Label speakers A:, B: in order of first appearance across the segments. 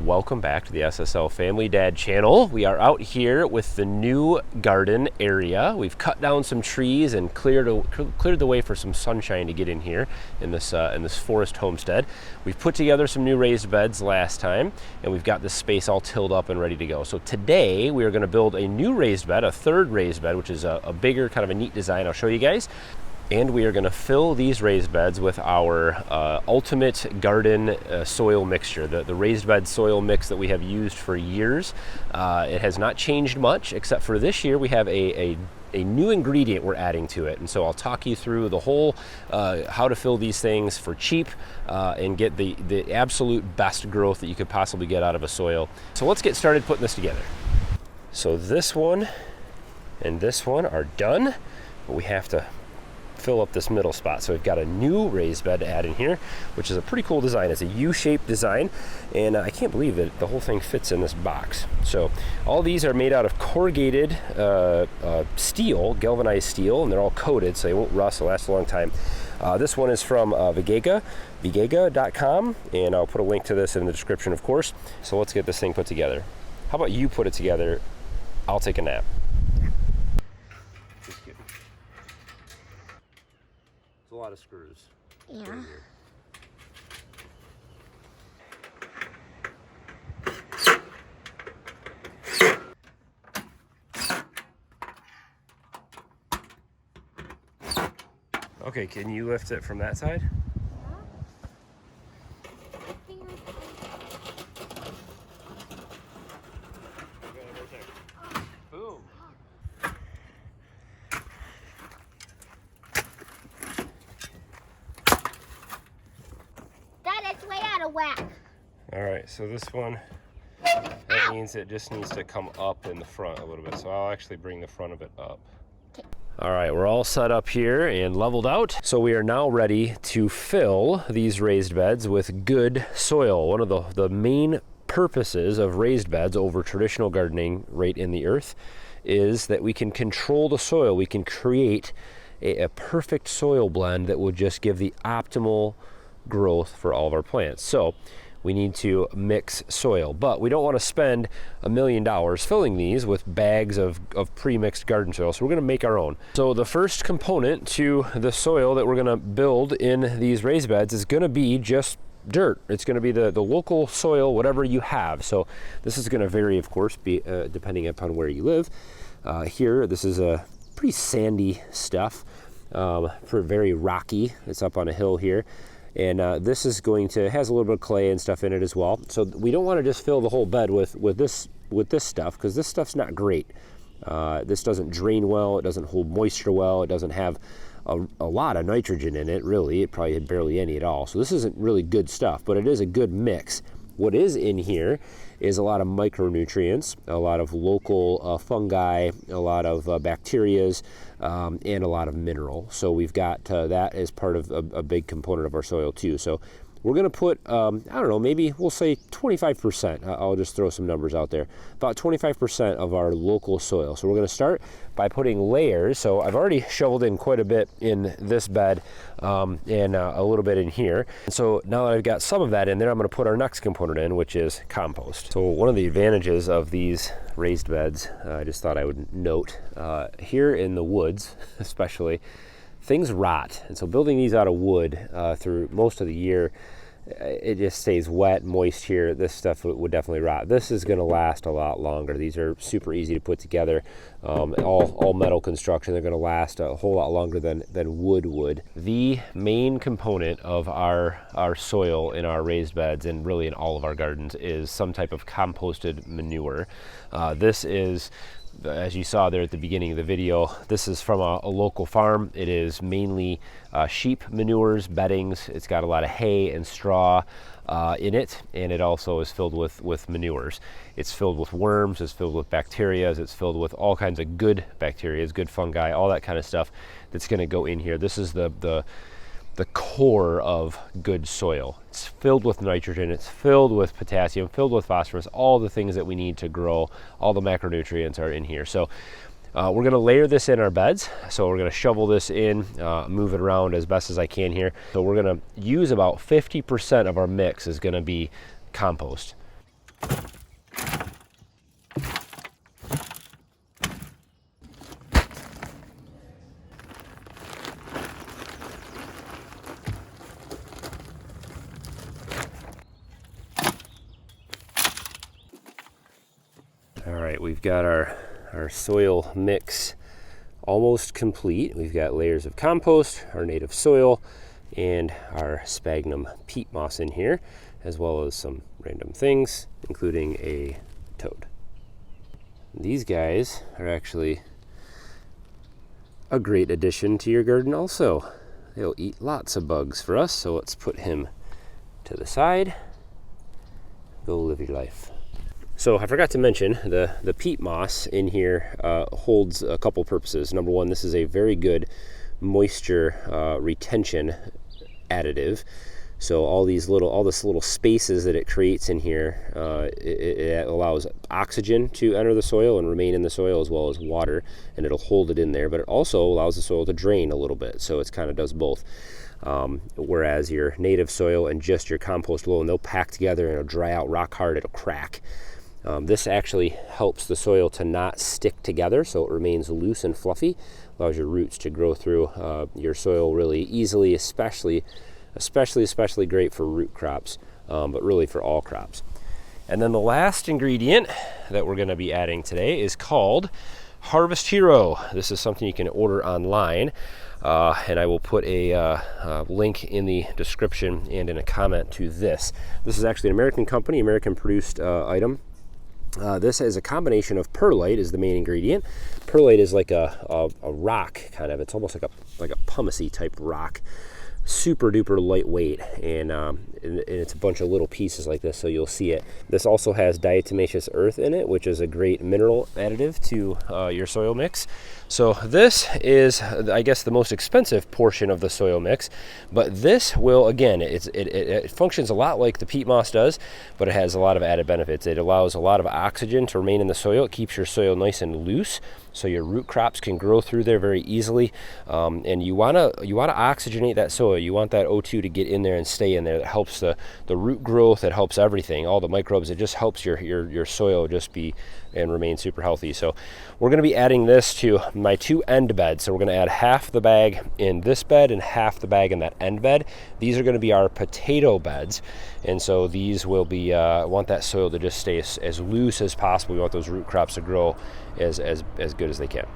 A: Welcome back to the SSL Family Dad channel. We are out here with the new garden area. We've cut down some trees and cleared the way for some sunshine to get in here in this forest homestead. We've put together some new raised beds last time, and we've got this space all tilled up and ready to go. So today we are going to build a new raised bed, a third raised bed, which is a bigger, kind of a neat design. I'll show you guys. And we are going to fill these raised beds with our ultimate garden soil mixture, the raised bed soil mix that we have used for years. It has not changed much, except for this year we have a new ingredient we're adding to it. And so I'll talk you through the whole how to fill these things for cheap and get the absolute best growth that you could possibly get out of a soil. So let's get started putting this together. So this one and this one are done, but we have to fill up this middle spot. So we've got a new raised bed to add in here, which is a pretty cool design. It's a U-shaped design, and I can't believe that the whole thing fits in this box. So all these are made out of corrugated steel, galvanized steel, and they're all coated so they won't rust. They'll last a long time. This one is from Vigega.com, and I'll put a link to this in the description, of course. So let's get this thing put together. How about you put it together? I'll take a nap. A lot of screws.
B: Yeah.
A: Right here. Okay, can you lift it from that side? Boom.
B: Way out of whack.
A: All right, so this one, that means it just needs to come up in the front a little bit. So I'll actually bring the front of it up. All right, we're all set up here and leveled out. So we are now ready to fill these raised beds with good soil. One of the main purposes of raised beds over traditional gardening right in the earth is that we can control the soil. We can create a perfect soil blend that will just give the optimal growth for all of our plants. So we need to mix soil, but we don't want to spend $1 million filling these with bags of pre-mixed garden soil. So we're going to make our own. So the first component to the soil that we're going to build in these raised beds is going to be just dirt. It's going to be the local soil, whatever you have. So this is going to vary, of course, depending upon where you live. Here, this is a pretty sandy stuff, very rocky. It's up on a hill here. And this is has a little bit of clay and stuff in it as well. So we don't want to just fill the whole bed with this stuff, because this stuff's not great. This doesn't drain well. It doesn't hold moisture well. It doesn't have a lot of nitrogen in it, really. It probably had barely any at all. So this isn't really good stuff, but it is a good mix. What is in here is a lot of micronutrients, a lot of local fungi, a lot of bacterias, and a lot of mineral. So we've got that as part of a big component of our soil too. So we're going to put, I don't know, maybe we'll say 25%. I'll just throw some numbers out there. About 25% of our local soil. So we're going to start by putting layers. So I've already shoveled in quite a bit in this bed and a little bit in here. And so now that I've got some of that in there, I'm going to put our next component in, which is compost. So one of the advantages of these raised beds, I just thought I would note, here in the woods especially, things rot. And so building these out of wood through most of the year, it just stays wet, moist here. This stuff would definitely rot. This is going to last a lot longer. These are super easy to put together. All metal construction. They're going to last a whole lot longer than wood would. The main component of our soil in our raised beds, and really in all of our gardens, is some type of composted manure. This is, as you saw there at the beginning of the video, this is from a local farm. It is mainly sheep manures, beddings. It's got a lot of hay and straw in it, and it also is filled with manures. It's filled with worms, it's filled with bacteria, it's filled with all kinds of good bacteria, good fungi, all that kind of stuff that's going to go in here. This is the core of good soil. It's filled with nitrogen, it's filled with potassium, filled with phosphorus, all the things that we need to grow. All the macronutrients are in here. So we're going to layer this in our beds. So we're going to shovel this in, move it around as best as I can here. So we're going to use about 50% of our mix is going to be compost. All right, we've got our soil mix almost complete. We've got layers of compost, our native soil, and our sphagnum peat moss in here, as well as some random things, including a toad. These guys are actually a great addition to your garden also. They'll eat lots of bugs for us, so let's put him to the side. Go live your life. So I forgot to mention the peat moss in here holds a couple purposes. Number one, this is a very good moisture retention additive. So all this little spaces that it creates in here, it allows oxygen to enter the soil and remain in the soil, as well as water, and it'll hold it in there. But it also allows the soil to drain a little bit, so it kind of does both. Whereas your native soil and just your compost alone, they'll pack together and it'll dry out rock hard, it'll crack. This actually helps the soil to not stick together, so it remains loose and fluffy, allows your roots to grow through your soil really easily, especially great for root crops, but really for all crops. And then the last ingredient that we're going to be adding today is called Harvest Hero. This is something you can order online, and I will put a link in the description and in a comment to this. This is actually an American company, American produced item. This is a combination of perlite is the main ingredient. Perlite is like a rock kind of. It's almost like a pumicey type rock. Super duper lightweight, and it's a bunch of little pieces like this, so you'll see it. This also has diatomaceous earth in it, which is a great mineral additive to your soil mix. So this is, I guess, the most expensive portion of the soil mix, but this will, again, it functions a lot like the peat moss does, but it has a lot of added benefits. It allows a lot of oxygen to remain in the soil. It keeps your soil nice and loose, so your root crops can grow through there very easily. And you wanna oxygenate that soil. You want that O2 to get in there and stay in there. That helps the root growth. It helps everything, all the microbes. It just helps your soil just be and remain super healthy. So we're going to be adding this to my two end beds. So we're going to add half the bag in this bed and half the bag in that end bed. These are going to be our potato beds, and so these will be want that soil to just stay as loose as possible. We want those root crops to grow as good as they can.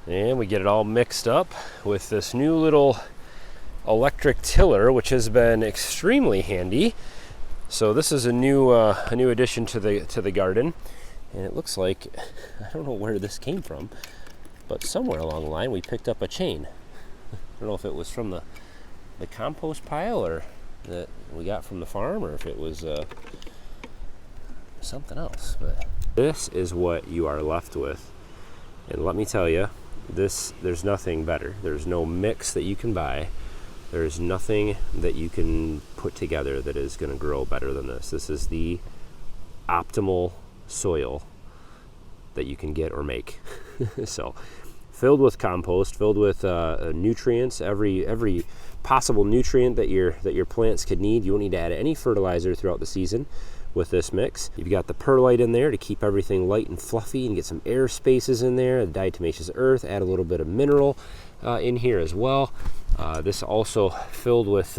A: And we get it all mixed up with this new little electric tiller, which has been extremely handy. So this is a new addition to the garden, and it looks like, I don't know where this came from, but somewhere along the line we picked up a chain. I don't know if it was from the compost pile or that we got from the farm, or if it was something else. But this is what you are left with, and let me tell you, there's nothing better. There's no mix that you can buy. There's nothing that you can put together that is going to grow better than this. This is the optimal soil that you can get or make. So filled with compost, filled with nutrients, every possible nutrient that your plants could need. You won't need to add any fertilizer throughout the season with this mix. You've got the perlite in there to keep everything light and fluffy and get some air spaces in there. The diatomaceous earth, add a little bit of mineral in here as well. This also filled with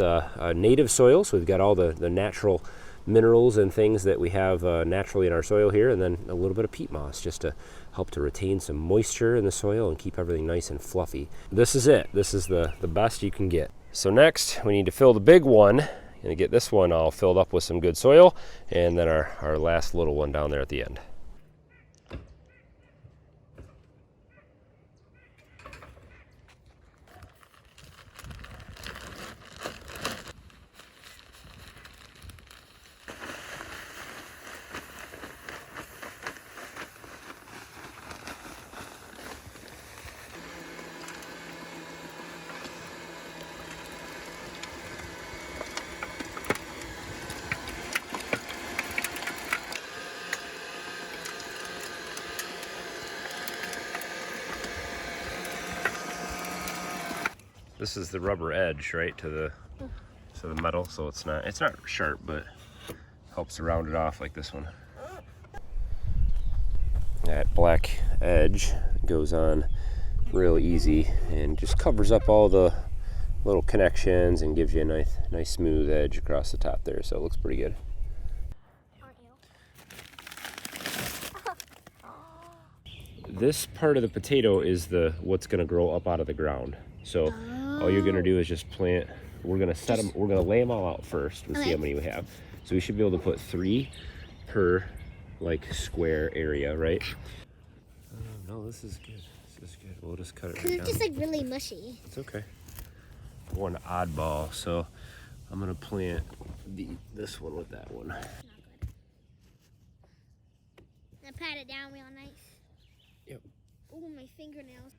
A: native soil, so we've got all the natural minerals and things that we have naturally in our soil here, and then a little bit of peat moss just to help to retain some moisture in the soil and keep everything nice and fluffy. This is it. This is the best you can get. So next, we need to fill the big one. Gonna get this one all filled up with some good soil, and then our last little one down there at the end. This is the rubber edge, right, to the metal, so it's not sharp, but helps to round it off like this one. That black edge goes on real easy and just covers up all the little connections and gives you a nice smooth edge across the top there, so it looks pretty good. This part of the potato is what's going to grow up out of the ground. So all you're going to do is just plant. We're going to lay them all out first and see how many we have. So we should be able to put 3 per like square area, right? No, this is good. This is good. We'll just cut it right down.
B: Because it's just like really mushy.
A: It's okay. We're an oddball, so I'm going to plant this one with that one.
B: Not good. Now pat it down real nice.
A: Yep.
B: Oh, my fingernails.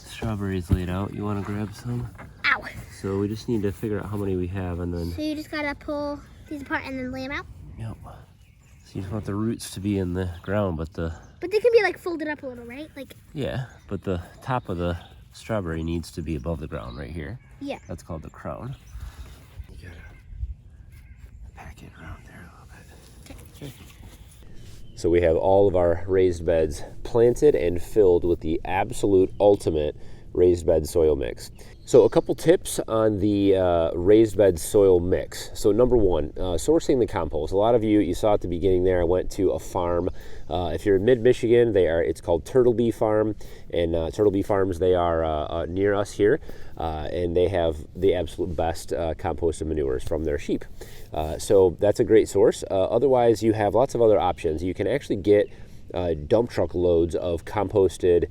A: Strawberries laid out. You want to grab some?
B: Ow!
A: So we just need to figure out how many we have, and then.
B: So you just gotta pull these apart and then lay them out.
A: Yep. So you just want the roots to be in the ground, but
B: But they can be like folded up a little, right? Like.
A: Yeah, but the top of the strawberry needs to be above the ground right here.
B: Yeah.
A: That's called the crown. You gotta pack it around there a little bit. Okay. So we have all of our raised beds planted and filled with the absolute ultimate raised bed soil mix. So a couple tips on the raised bed soil mix. So number one, sourcing the compost. A lot of you saw at the beginning there, I went to a farm. If you're in mid-Michigan, it's called Turtleby Farm. And Turtleby Farms, they are near us here. And they have the absolute best composted manures from their sheep. So that's a great source. Otherwise, you have lots of other options. You can actually get dump truck loads of composted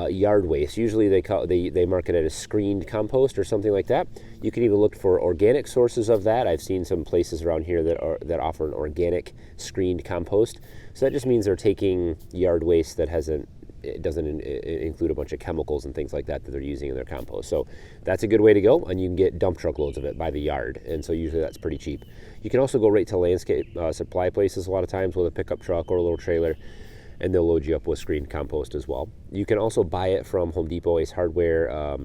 A: yard waste. Usually they market it as screened compost or something like that. You can even look for organic sources of that. I've seen some places around here that offer an organic screened compost. So that just means they're taking yard waste that doesn't include a bunch of chemicals and things like that they're using in their compost. So that's a good way to go, and you can get dump truck loads of it by the yard, and so usually that's pretty cheap. You can also go right to landscape supply places a lot of times with a pickup truck or a little trailer, and they'll load you up with screened compost as well. You can also buy it from Home Depot, Ace Hardware,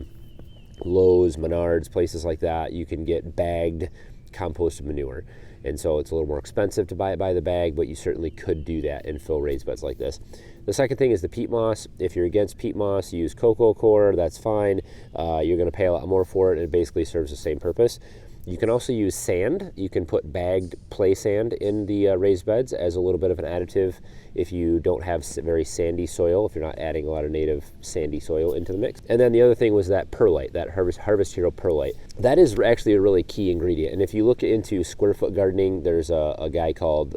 A: Lowe's, Menards, places like that. You can get bagged composted manure. And so it's a little more expensive to buy it by the bag, but you certainly could do that and fill raised beds like this. The second thing is the peat moss. If you're against peat moss, use cocoa coir, that's fine. You're gonna pay a lot more for it, and it basically serves the same purpose. You can also use sand. You can put bagged play sand in the raised beds as a little bit of an additive if you don't have very sandy soil, if you're not adding a lot of native sandy soil into the mix. And then the other thing was that perlite, that Harvest Hero perlite. That is actually a really key ingredient. And if you look into square foot gardening, there's a guy called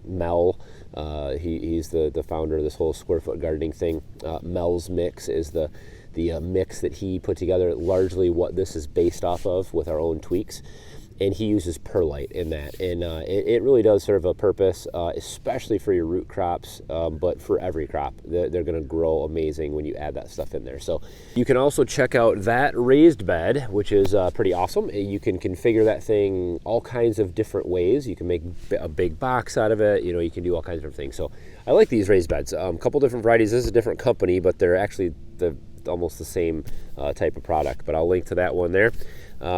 A: Mel. He's the founder of this whole square foot gardening thing. Mel's Mix is the mix that he put together, largely what this is based off of with our own tweaks. And he uses perlite in that. And it really does serve a purpose, especially for your root crops, but for every crop. They're gonna grow amazing when you add that stuff in there. So you can also check out that raised bed, which is pretty awesome. You can configure that thing all kinds of different ways. You can make a big box out of it. You can do all kinds of different things. So I like these raised beds. A couple different varieties. This is a different company, but they're actually almost the same type of product. But I'll link to that one there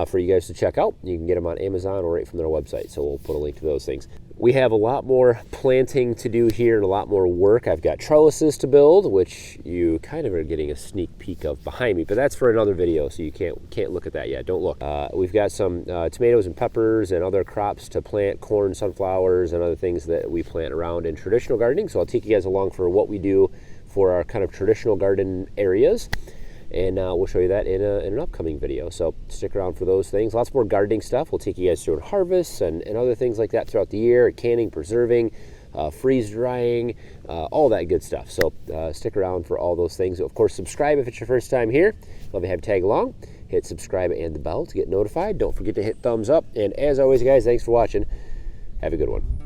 A: for you guys to check out. You can get them on Amazon or right from their website. So we'll put a link to those things. We have a lot more planting to do here and a lot more work. I've got trellises to build, which you kind of are getting a sneak peek of behind me, but that's for another video, so you can't look at that yet. Don't look. We've got some tomatoes and peppers and other crops to plant, corn, sunflowers, and other things that we plant around in traditional gardening. So I'll take you guys along for what we do for our kind of traditional garden areas. And we'll show you that in an upcoming video. So stick around for those things. Lots more gardening stuff. We'll take you guys through harvests and other things like that throughout the year, canning, preserving, freeze drying, all that good stuff. So stick around for all those things. Of course, subscribe if it's your first time here. Love to have you tag along. Hit subscribe and the bell to get notified. Don't forget to hit thumbs up. And as always, guys, thanks for watching. Have a good one.